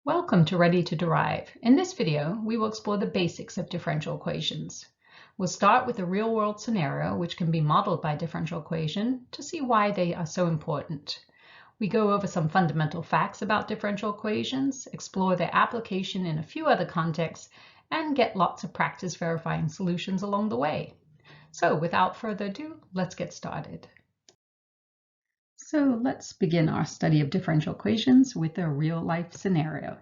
Welcome to Ready to Derive. In this video, we will explore the basics of differential equations. We'll start with a real-world scenario, which can be modeled by a differential equation, to see why they are so important. We go over some fundamental facts about differential equations, explore their application in a few other contexts, and get lots of practice verifying solutions along the way. So without further ado, let's get started. So let's begin our study of differential equations with a real-life scenario.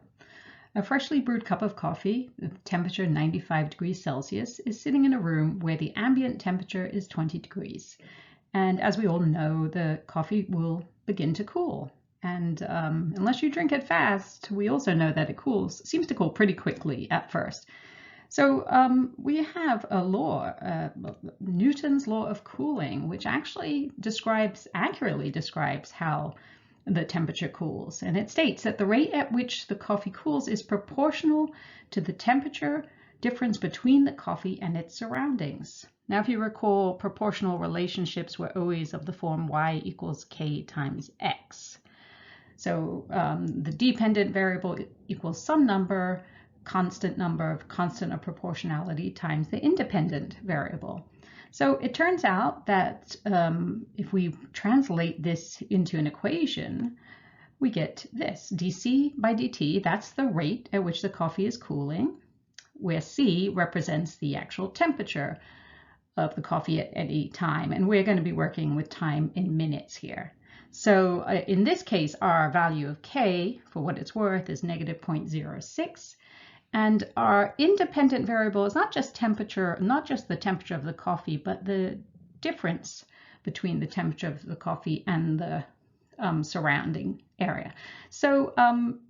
A freshly brewed cup of coffee, with temperature 95 degrees Celsius, is sitting in a room where the ambient temperature is 20 degrees. And as we all know, the coffee will begin to cool. And unless you drink it fast, we also know that it seems to cool pretty quickly at first. So we have a law, Newton's law of cooling, which actually accurately describes how the temperature cools. And it states that the rate at which the coffee cools is proportional to the temperature difference between the coffee and its surroundings. Now, if you recall, proportional relationships were always of the form y equals k times x. So the dependent variable equals some number, constant number of constant of proportionality times the independent variable. So it turns out that if we translate this into an equation, we get this, dc by dt, that's the rate at which the coffee is cooling, where c represents the actual temperature of the coffee at any time. And we're going to be working with time in minutes here. So in this case, our value of k, for what it's worth, is negative 0.06. And our independent variable is not just temperature, not just the temperature of the coffee, but the difference between the temperature of the coffee and the surrounding area. So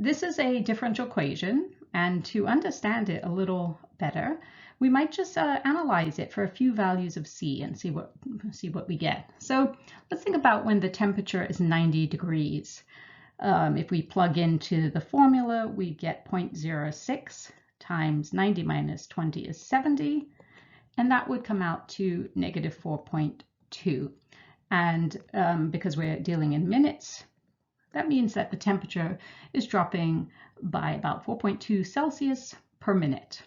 this is a differential equation, and to understand it a little better, we might just analyze it for a few values of c and see what we get. So let's think about when the temperature is 90 degrees. If we plug into the formula, we get 0.06 times 90 minus 20 is 70, and that would come out to negative 4.2. And because we're dealing in minutes, that means that the temperature is dropping by about 4.2 Celsius per minute.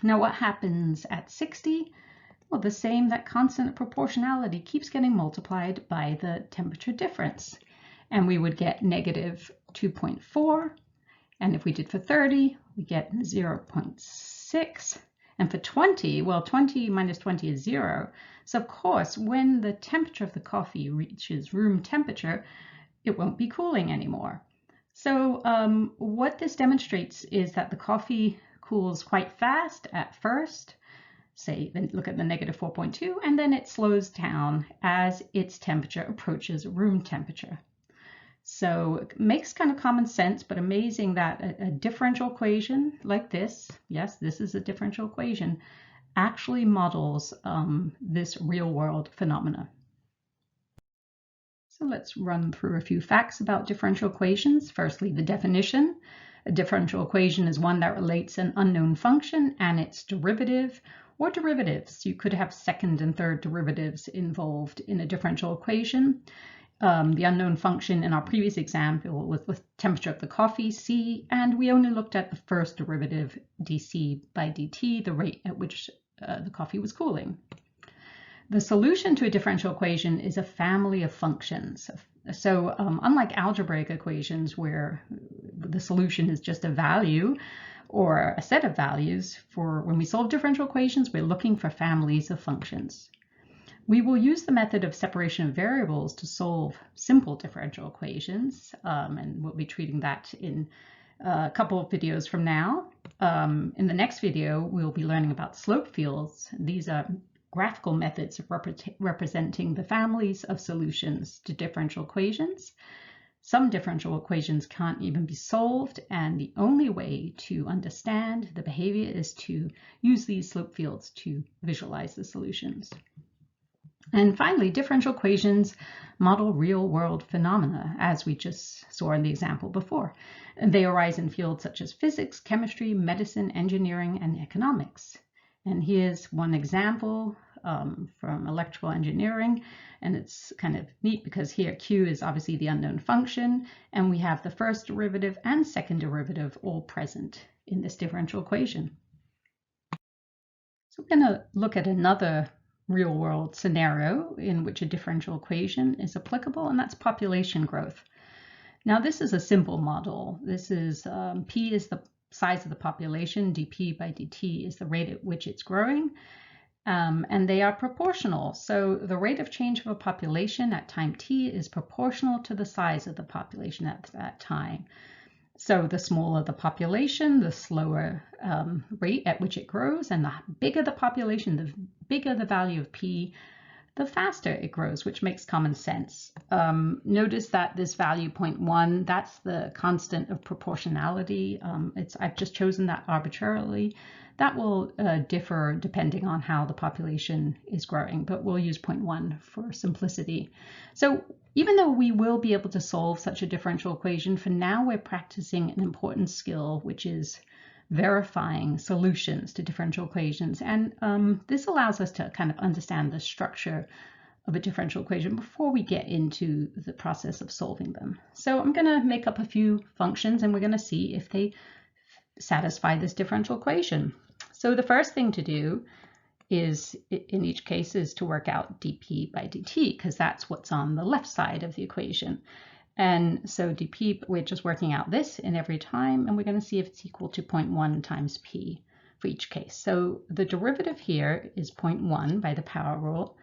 Now, what happens at 60? Well, the same, that constant proportionality keeps getting multiplied by the temperature difference. And we would get negative 2.4. And if we did for 30, we get 0.6. And for 20, well, 20 minus 20 is 0. So of course, when the temperature of the coffee reaches room temperature, it won't be cooling anymore. So what this demonstrates is that the coffee cools quite fast at first. Say, then look at the negative 4.2, and then it slows down as its temperature approaches room temperature. So it makes kind of common sense, but amazing that a differential equation like this, yes, this is a differential equation, actually models this real-world phenomena. So let's run through a few facts about differential equations. Firstly, the definition. A differential equation is one that relates an unknown function and its derivative or derivatives. You could have second and third derivatives involved in a differential equation. The unknown function in our previous example was the temperature of the coffee, C, and we only looked at the first derivative, dc by dt, the rate at which the coffee was cooling. The solution to a differential equation is a family of functions. So unlike algebraic equations where the solution is just a value or a set of values, for when we solve differential equations, we're looking for families of functions. We will use the method of separation of variables to solve simple differential equations, and we'll be treating that in a couple of videos from now. In the next video, we'll be learning about slope fields. These are graphical methods of representing the families of solutions to differential equations. Some differential equations can't even be solved, and the only way to understand the behavior is to use these slope fields to visualize the solutions. And finally, differential equations model real-world phenomena, as we just saw in the example before. They arise in fields such as physics, chemistry, medicine, engineering, and economics. And here's one example from electrical engineering. And it's kind of neat because here Q is obviously the unknown function, and we have the first derivative and second derivative all present in this differential equation. So we're going to look at another real-world scenario in which a differential equation is applicable, and that's population growth. Now this is a simple model. This is P is the size of the population, dP by dt is the rate at which it's growing, and they are proportional. So the rate of change of a population at time t is proportional to the size of the population at that time. So the smaller the population, the slower rate at which it grows, and the bigger the population, the bigger the value of P, the faster it grows, which makes common sense. Notice that this value 0.1, that's the constant of proportionality. I've just chosen that arbitrarily. That will differ depending on how the population is growing, but we'll use 0.1 for simplicity. So even though we will be able to solve such a differential equation, for now we're practicing an important skill, which is verifying solutions to differential equations. And this allows us to kind of understand the structure of a differential equation before we get into the process of solving them. So I'm going to make up a few functions, and we're going to see if they satisfy this differential equation. So the first thing to do is, in each case, is to work out dP by dt, because that's what's on the left side of the equation. And so dP, we're just working out this in every time, and we're going to see if it's equal to 0.1 times P for each case. So the derivative here is 0.1 by the power rule.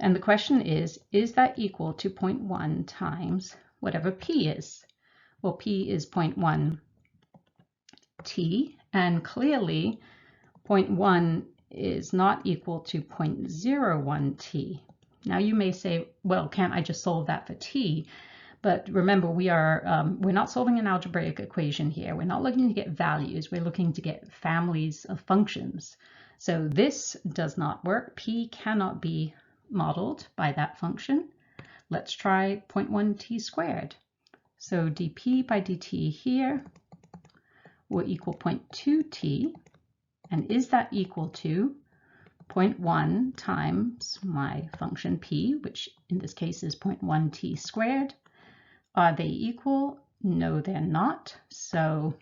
And the question is that equal to 0.1 times whatever P is? Well, P is 0.1 T, and clearly 0.1 is not equal to 0.01 T. Now you may say, well, can't I just solve that for T? But remember, we're not solving an algebraic equation here. We're not looking to get values. We're looking to get families of functions. So this does not work. P cannot be modeled by that function. Let's try 0.1 t squared. So dP by dt here will equal 0.2 t. And is that equal to 0.1 times my function p, which in this case is 0.1 t squared? Are they equal? No, they're not. So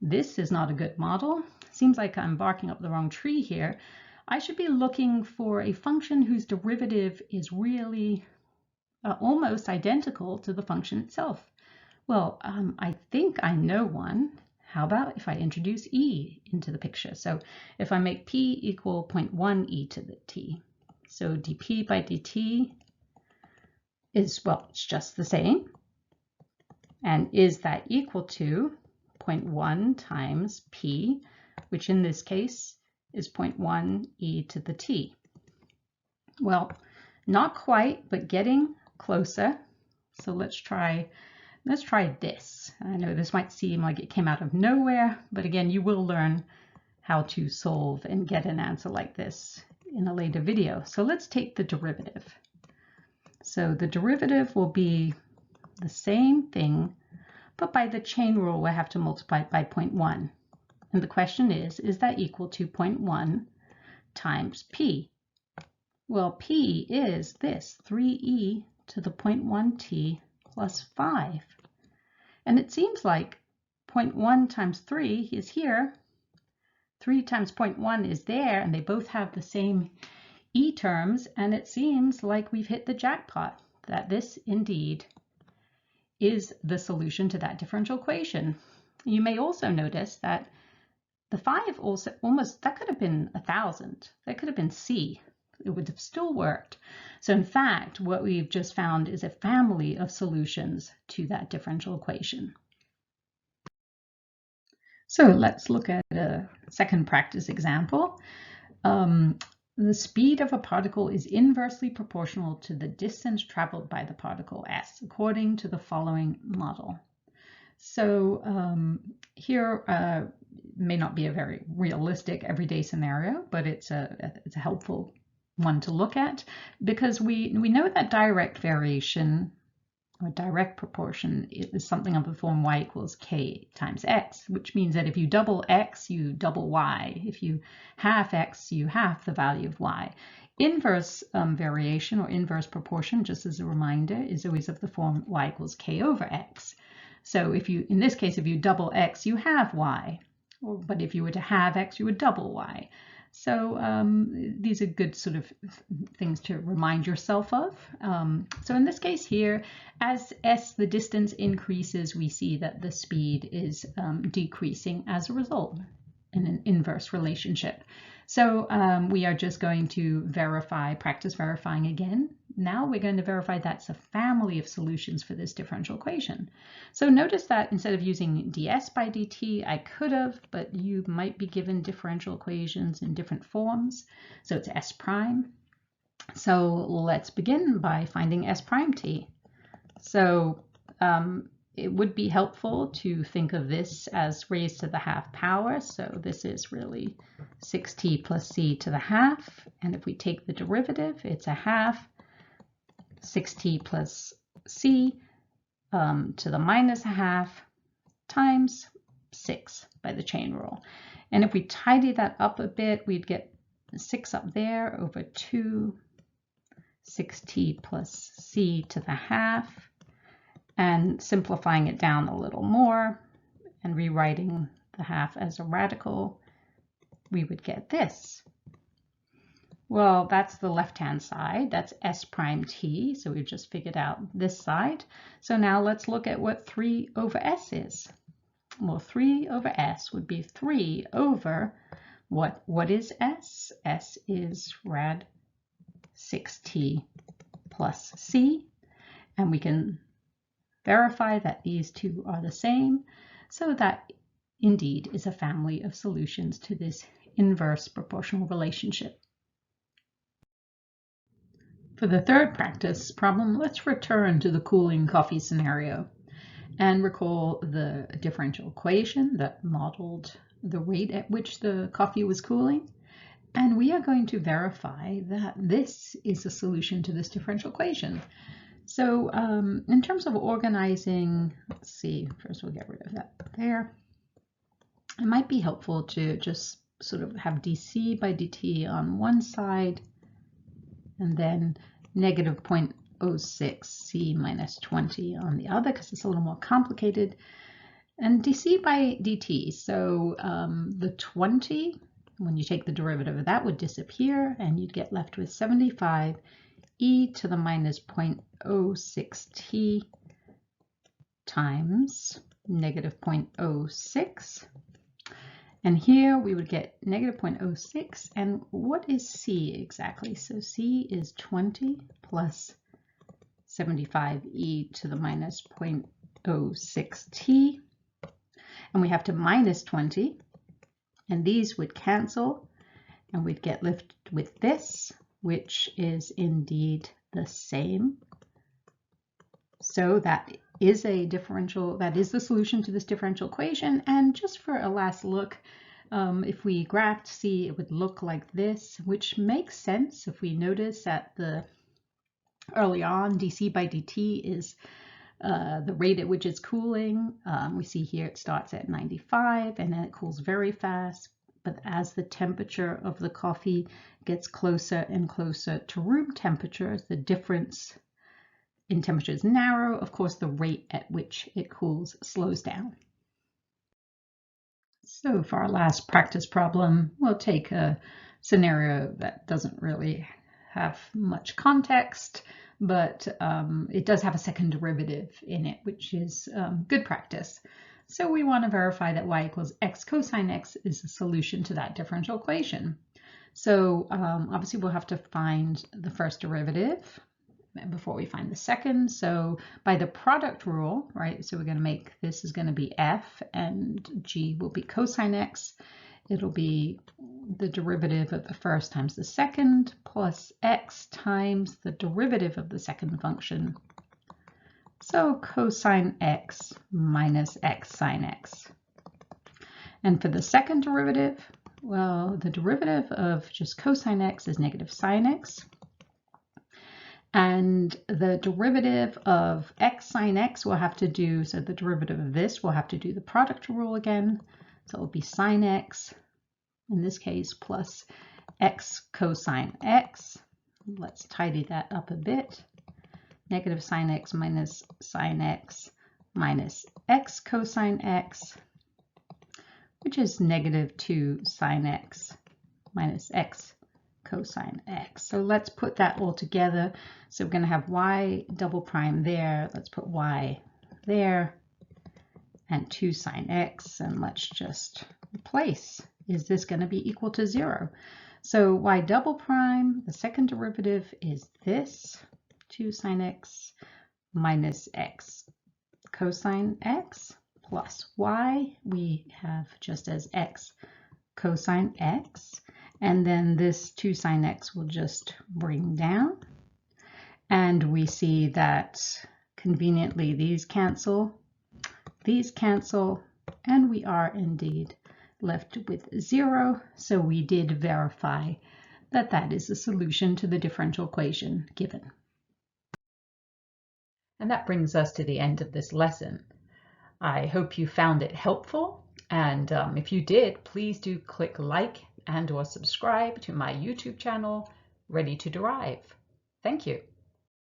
this is not a good model. Seems like I'm barking up the wrong tree here. I should be looking for a function whose derivative is really almost identical to the function itself. Well, I think I know one. How about if I introduce e into the picture? So if I make p equal 0.1 e to the t, so dP by dt is, well, it's just the same. And is that equal to 0.1 times p, which in this case is 0.1 e to the t? Well, not quite, but getting closer. So let's try this. I know this might seem like it came out of nowhere, but again, you will learn how to solve and get an answer like this in a later video. So let's take the derivative. So the derivative will be the same thing, but by the chain rule, we'll have to multiply it by 0.1. And the question is that equal to 0.1 times p? Well, p is this, 3e to the 0.1 t plus 5. And it seems like 0.1 times 3 is here. 3 times 0.1 is there, and they both have the same e terms, and it seems like we've hit the jackpot, that this indeed is the solution to that differential equation. You may also notice that the 5 also that could have been 1,000. That could have been C. It would have still worked. So in fact, what we've just found is a family of solutions to that differential equation. So let's look at a second practice example. The speed of a particle is inversely proportional to the distance traveled by the particle s, according to the following model. So here may not be a very realistic everyday scenario, but it's a helpful one to look at, because we know that direct variation or direct proportion, is something of the form y equals k times x, which means that if you double x, you double y. If you half x, you half the value of y. Inverse variation or inverse proportion, just as a reminder, is always of the form y equals k over x. So if you, in this case, if you double x, you halve y. But if you were to halve x, you would double y. So these are good sort of things to remind yourself of. So in this case here, as s, the distance increases, we see that the speed is decreasing as a result in an inverse relationship. So we are just going to verify, practice verifying again. Now we're going to verify that's a family of solutions for this differential equation. So notice that instead of using ds by dt, I could have, but you might be given differential equations in different forms. So it's s prime. So let's begin by finding s prime t. So it would be helpful to think of this as raised to the half power. So this is really 6t plus c to the half. And if we take the derivative, it's a half 6t plus c to the minus a half times 6 by the chain rule. And if we tidy that up a bit, we'd get 6 up there over 2 6t plus c to the half. And simplifying it down a little more and rewriting the half as a radical, we would get this. Well, that's the left-hand side. That's s prime t. So we've just figured out this side. So now let's look at what 3 over s is. Well, 3 over s would be 3 over what is s? S is rad 6t plus c. And we can verify that these two are the same. So that indeed is a family of solutions to this inverse proportional relationship. For the third practice problem, let's return to the cooling coffee scenario and recall the differential equation that modeled the rate at which the coffee was cooling. And we are going to verify that this is a solution to this differential equation. So in terms of organizing, let's see, first we'll get rid of that there. It might be helpful to just sort of have dc by dt on one side and then negative 0.06 c minus 20 on the other, because it's a little more complicated. And dc by dt, so the 20, when you take the derivative of that, would disappear, and you'd get left with 75 e to the minus 0.06t times negative 0.06. And here we would get negative 0.06. And what is c exactly? So c is 20 plus 75e to the minus 0.06t. And we have to minus 20. And these would cancel. And we'd get left with this, which is indeed the same. So that is a differential, that is the solution to this differential equation. And just for a last look, if we graphed c, it would look like this, which makes sense if we notice that early on dc by dt is the rate at which it's cooling. We see here it starts at 95 and then it cools very fast. But as the temperature of the coffee gets closer and closer to room temperature, the difference in temperature is narrow. Of course, the rate at which it cools slows down. So for our last practice problem, we'll take a scenario that doesn't really have much context, but it does have a second derivative in it, which is good practice. So we want to verify that y equals x cosine x is a solution to that differential equation. So obviously we'll have to find the first derivative before we find the second. So by the product rule, right, so we're going to make this is going to be f and g will be cosine x. It'll be the derivative of the first times the second plus x times the derivative of the second function. So cosine x minus x sine x. And for the second derivative, well, the derivative of just cosine x is negative sine x. And the derivative of x sine x will have to do, so the derivative of this will have to do the product rule again. So it will be sine x, in this case, plus x cosine x. Let's tidy that up a bit. Negative sine x minus x cosine x, which is negative 2 sine x minus x cosine x. So let's put that all together. So we're going to have y double prime there. Let's put y there and 2 sine x, and let's just replace. Is this going to be equal to 0? So y double prime, the second derivative is this, 2 sine x minus x cosine x plus y we have just as x cosine x, and then this 2 sine x will just bring down, and we see that conveniently these cancel, and we are indeed left with 0. So we did verify that that is the solution to the differential equation given. And that brings us to the end of this lesson. I hope you found it helpful, and if you did, please do click like and/or subscribe to my YouTube channel, Ready to Derive. Thank you.